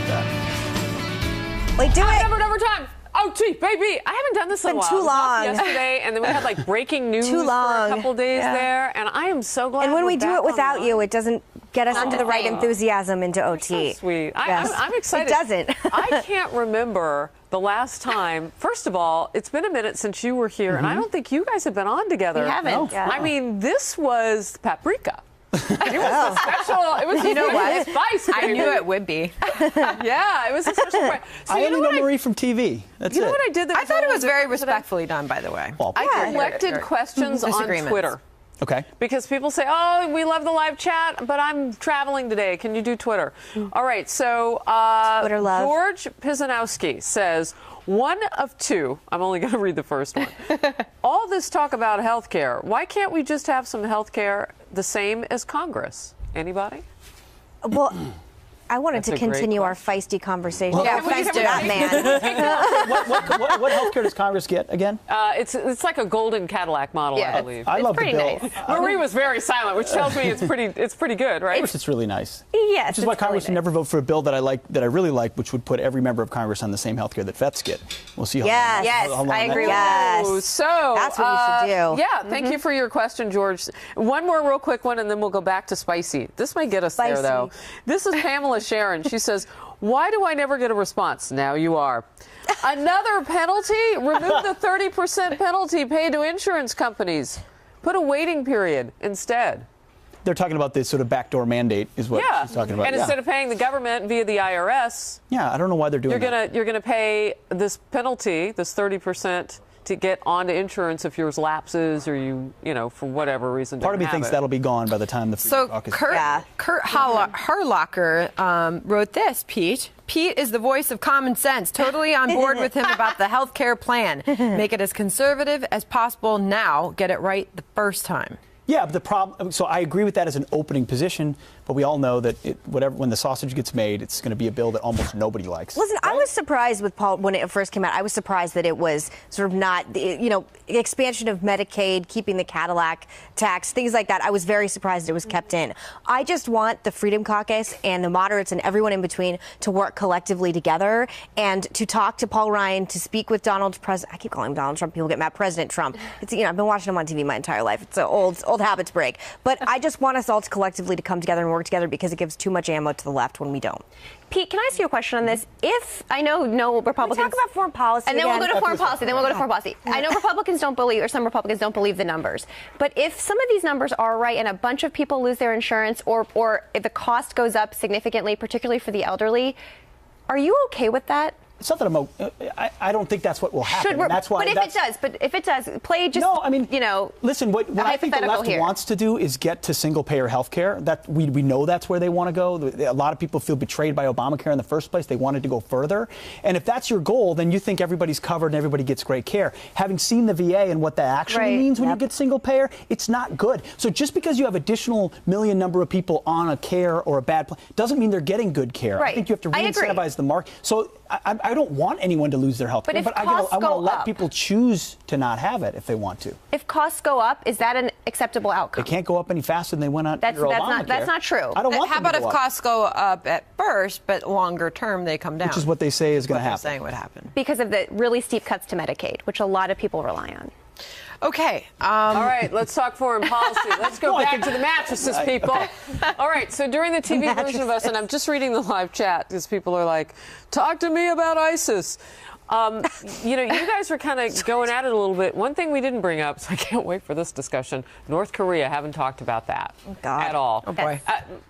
about that. Wait, do it. Number time. OT, baby. I haven't done this in a while. Too I was off long. yesterday, and then we had like breaking news Too long. for a couple days there, and I am so glad. And when we're we do back it without online. you, it doesn't get us into the right enthusiasm into OT. So sweet. Yes. I'm excited. It doesn't. I can't remember the last time. First of all, it's been a minute since you were here, and I don't think you guys have been on together. We haven't. No. Yeah. I mean, this was paprika. It was a special. It was a spice. I baby. knew it would be. Yeah, it was a special. So I you only know know what Marie from TV. That's You know it. what I did? That I thought it was very today? respectfully done, by the way. Well, I collected questions on Disagreements. Twitter. Okay. Because people say, oh, we love the live chat, but I'm traveling today. Can you do Twitter? All right, so Twitter love. George Pizanowski says, one of two, I'm only going to read the first one. All this talk about health care, why can't we just have some health care the same as Congress? Anybody? Well, I wanted That's to a great continue our feisty conversation. Well, No yeah, offense please to do. that man. What health care does Congress get again? It's like a golden Cadillac model, Yeah, I believe. I love the pretty bill. nice. Marie was very silent, which tells me it's pretty good, right? It's really nice. Yes, Which is why Congress would never vote for a bill that I really like, which would put every member of Congress on the same health care that vets get. We'll see how Yes. Yes, how long I that agree with goes. that. Yes. So That's what we should do. Yeah, thank you for your question, George. One more real quick one, and then we'll go back to spicy. This might get us there, Spicy. though. This is Pamela Sharon. She says, why do I never get a response? Now you are. Another penalty? Remove the 30% penalty paid to insurance companies. Put a waiting period instead. They're talking about this sort of backdoor mandate is what Yeah. she's talking about. And instead of paying the government via the IRS, I don't know why they're doing that. you're gonna pay this penalty, this 30%, to get onto insurance if yours lapses or you for whatever reason. Part of me don't thinks have it. that'll be gone by the time the So Freedom Caucus. Kurt Harlocker wrote this, Pete. Pete is the voice of common sense. Totally on board with him about the health care plan. Make it as conservative as possible now. Get it right the first time. Yeah, but the problem. So I agree with that as an opening position, but we all know that when the sausage gets made, it's going to be a bill that almost nobody likes. Listen, I was surprised with Paul when it first came out. I was surprised that it was sort of not, expansion of Medicaid, keeping the Cadillac tax, things like that. I was very surprised it was kept in. I just want the Freedom Caucus and the moderates and everyone in between to work collectively together and to talk to Paul Ryan, to speak with I keep calling him Donald Trump. People get mad. President Trump. It's, I've been watching him on TV my entire life. It's an old habits break. But I just want us all to collectively to come together and work together because it gives too much ammo to the left when we don't. Pete, can I ask you a question on this? If I know no Republicans Can we talk about foreign policy and then again? we'll go to foreign policy. Then we'll go to foreign policy. I know Republicans don't believe, or some Republicans don't believe the numbers. But if some of these numbers are right and a bunch of people lose their insurance, or if the cost goes up significantly, particularly for the elderly, are you okay with that? It's not that I don't think that's what will happen. And that's why. But if it does, play just. No, I mean, listen. What I think the hypothetical left here. wants to do is get to single-payer health care. That we know that's where they want to go. A lot of people feel betrayed by Obamacare in the first place. They wanted to go further. And if that's your goal, then you think everybody's covered and everybody gets great care. Having seen the VA and what that actually means when you get single-payer, it's not good. So just because you have additional million number of people on a care or a bad plan doesn't mean they're getting good care. Right. I think you have to I agree. re-incentivize the market. So I don't want anyone to lose their health care, but I want to let people choose to not have it if they want to. If costs go up, is that an acceptable outcome? They can't go up any faster than they went on That's not true. I don't want How them to about if go up, costs go up at first, but longer term they come down? which is what they say is going to What they're happen. saying would happen. Because of the really steep cuts to Medicaid, which a lot of people rely on. Okay. All right, let's talk foreign policy. Let's go back to the mattresses, people. All right, so during the TV version of us, and I'm just reading the live chat because people are like, talk to me about ISIS. You guys are kind of going at it a little bit. One thing we didn't bring up, so I can't wait for this discussion, North Korea, haven't talked about that at all. Oh, boy.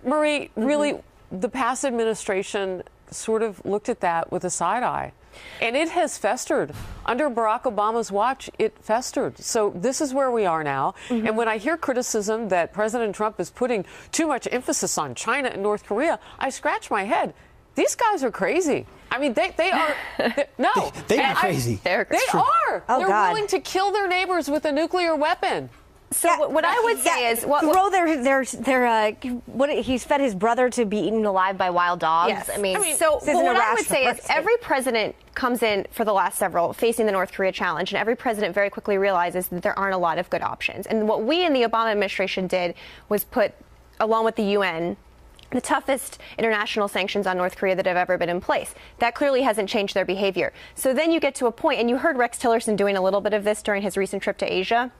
Marie, really, the past administration sort of looked at that with a side eye. And it has festered. Under Barack Obama's watch, it festered. So this is where we are now. And when I hear criticism that President Trump is putting too much emphasis on China and North Korea, I scratch my head. These guys are crazy. I mean, they are. No. They are crazy. They're They are. Oh, They're God. willing to kill their neighbors with a nuclear weapon. So what I would say is, throw he's fed his brother to be eaten alive by wild dogs. Yes. I mean, so this isn't what a I would rational say is person. every president comes in for the last several facing the North Korea challenge, and every president very quickly realizes that there aren't a lot of good options. And what we in the Obama administration did was put, along with the UN, the toughest international sanctions on North Korea that have ever been in place. That clearly hasn't changed their behavior. So then you get to a point, and you heard Rex Tillerson doing a little bit of this during his recent trip to Asia,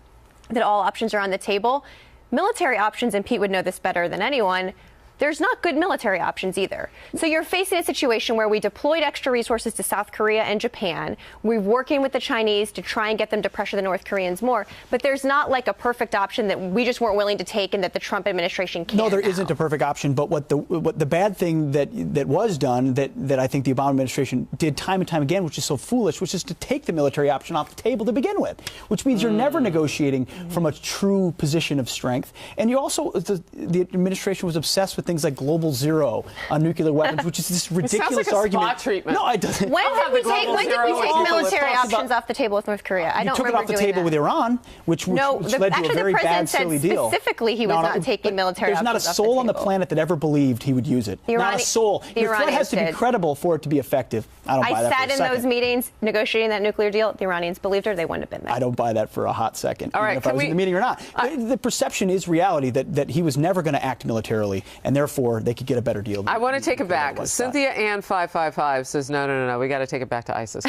that all options are on the table. Military options, and Pete would know this better than anyone, there's not good military options either. So you're facing a situation where we deployed extra resources to South Korea and Japan. We're working with the Chinese to try and get them to pressure the North Koreans more. But there's not like a perfect option that we just weren't willing to take and that the Trump administration can. No, there isn't a perfect option. But what the bad thing that was done that I think the Obama administration did time and time again, which is so foolish, which is to take the military option off the table to begin with, which means you're never negotiating from a true position of strength. And you also, the administration was obsessed with things like global zero on nuclear weapons, which is this ridiculous argument. Spa treatment. No, it doesn't. When did we take military options off the table with North Korea? I don't took it remember off the doing table that. with Iran, which led to a very bad, silly deal. Specifically, he was not taking military options. There's not a soul on the planet that ever believed he would use it. Not a soul. The threat has to be credible for it to be effective. I don't buy that for a second. I sat in those meetings negotiating that nuclear deal. The Iranians believed her. They wouldn't have been there. I don't buy that for a hot second, All right, even if I was in the meeting or not. The perception is reality that he was never going to act militarily, and therefore they could get a better deal. I want to take it back. Cynthia Ann 555 says, no, we got to take it back to ISIS.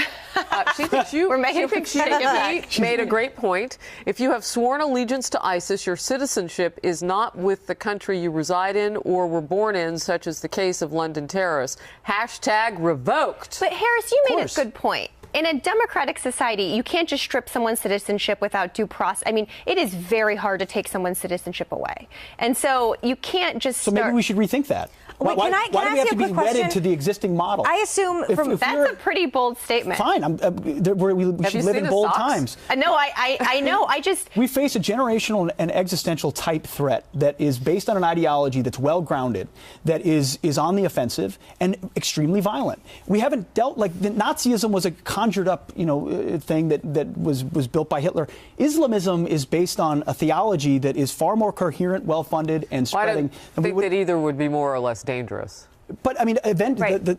She thinks you made a great point. If you have sworn allegiance to ISIS, your citizenship is not with the country you reside in or were born in, such as the case of London terrorists. # revoked. But Harris, you made a good point. In a democratic society, you can't just strip someone's citizenship without due process. I mean, it is very hard to take someone's citizenship away. And so you can't just So maybe we should rethink that. Wait, why can do I we have ask to you a be quick wedded question? to the existing model? I assume that's a pretty bold statement. Fine. We should live in bold times. No, I know. We face a generational and existential type threat that is based on an ideology that's well grounded, that is on the offensive and extremely violent. We haven't dealt Nazism was a conjured up, thing that was built by Hitler. Islamism is based on a theology that is far more coherent, well funded, and spreading. I think that either would be more or less dangerous. But I mean, the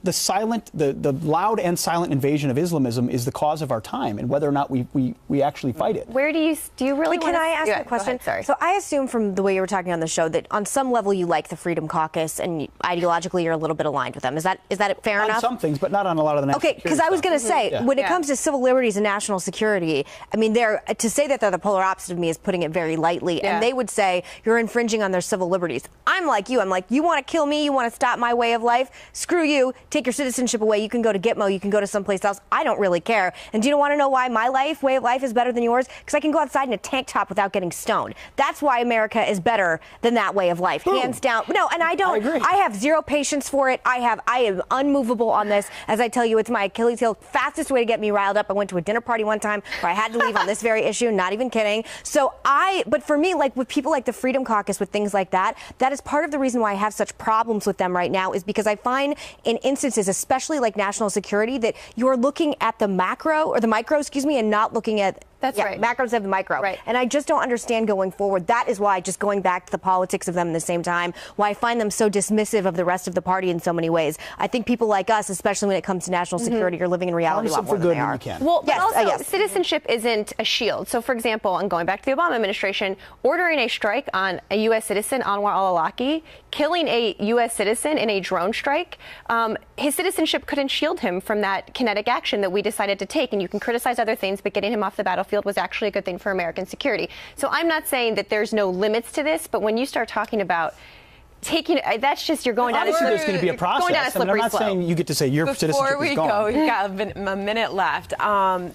loud and silent invasion of Islamism is the cause of our time, and whether or not we actually fight it. Where do you really? Can I ask a question? Sorry. So I assume from the way you were talking on the show that on some level you like the Freedom Caucus and ideologically you're a little bit aligned with them. Is that fair enough? On some things, but not on a lot of the national Okay, because I was going to say when it comes to civil liberties and national security, I mean, to say that they're the polar opposite of me is putting it very lightly. Yeah. And they would say you're infringing on their civil liberties. I'm like you. I'm like, you want to kill me? You want to stop my way of life? Screw you. Take your citizenship away. You can go to Gitmo. You can go to someplace else. I don't really care. And do you want to know why my way of life is better than yours? Because I can go outside in a tank top without getting stoned. That's why America is better than that way of life. Boom. Hands down. No, and I don't. I have zero patience for it. I am unmovable on this. As I tell you, it's my Achilles heel. Fastest way to get me riled up. I went to a dinner party one time where I had to leave on this very issue. Not even kidding. But for me, like with people like the Freedom Caucus, with things like that, that is part of the reason why I have such problems with them right now, is because I find in instances, especially like national security, that you're looking at the macro or the micro, and not looking at right. Macros have the micro. Right. And I just don't understand going forward. That is why, just going back to the politics of them at the same time, why I find them so dismissive of the rest of the party in so many ways. I think people like us, especially when it comes to national security, are living in reality a lot more than they are. Well, but also citizenship isn't a shield. So, for example, and going back to the Obama administration, ordering a strike on a U.S. citizen, Anwar al-Awlaki, killing a U.S. citizen in a drone strike, his citizenship couldn't shield him from that kinetic action that we decided to take. And you can criticize other things, but getting him off the battlefield was actually a good thing for American security. So I'm not saying that there's no limits to this, but when you start talking about taking, that's just, you're going down a slippery slope. There's going to be a process. I'm not saying you get to say your citizenship is gone. Before we go, you got a minute left.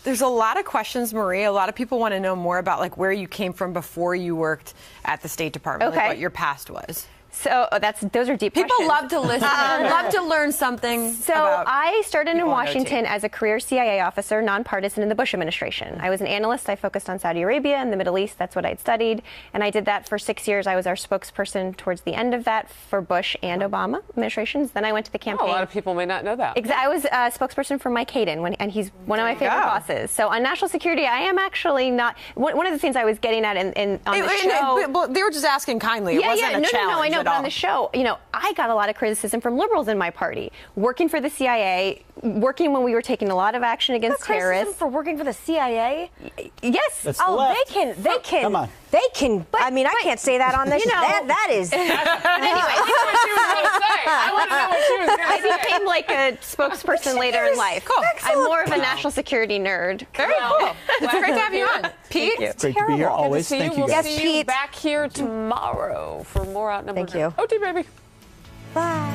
There's a lot of questions, Marie. A lot of people want to know more about where you came from before you worked at the State Department, what your past was. So those are deep People questions. love to listen. Love to learn something. So I started in Washington as a career CIA officer, nonpartisan in the Bush administration. I was an analyst. I focused on Saudi Arabia and the Middle East. That's what I'd studied. And I did that for 6 years. I was our spokesperson towards the end of that for Bush and Obama administrations. Then I went to the campaign. A lot of people may not know that. I was a spokesperson for Mike Hayden, and he's one of my favorite bosses. So on national security, I am actually not. One of the things I was getting at on the show. They were just asking kindly. It wasn't a challenge. No, I know. it but all. on the show, I got a lot of criticism from liberals in my party, working for the CIA, working when we were taking a lot of action against terrorists. For working for the CIA? Yes. That's the left. They can. Come on. They can. I mean, I can't say that on this. That is. Anyway, I want to know what she was going I to say. became like a spokesperson later in life. Cool. I'm more of a national security nerd. Very cool. It's great to have you on. Pete? Great to be here always. Good to see Thank you. you, We'll guys. see you Pete. back here tomorrow for more Outnumbered. Thank you. OT, baby. Bye.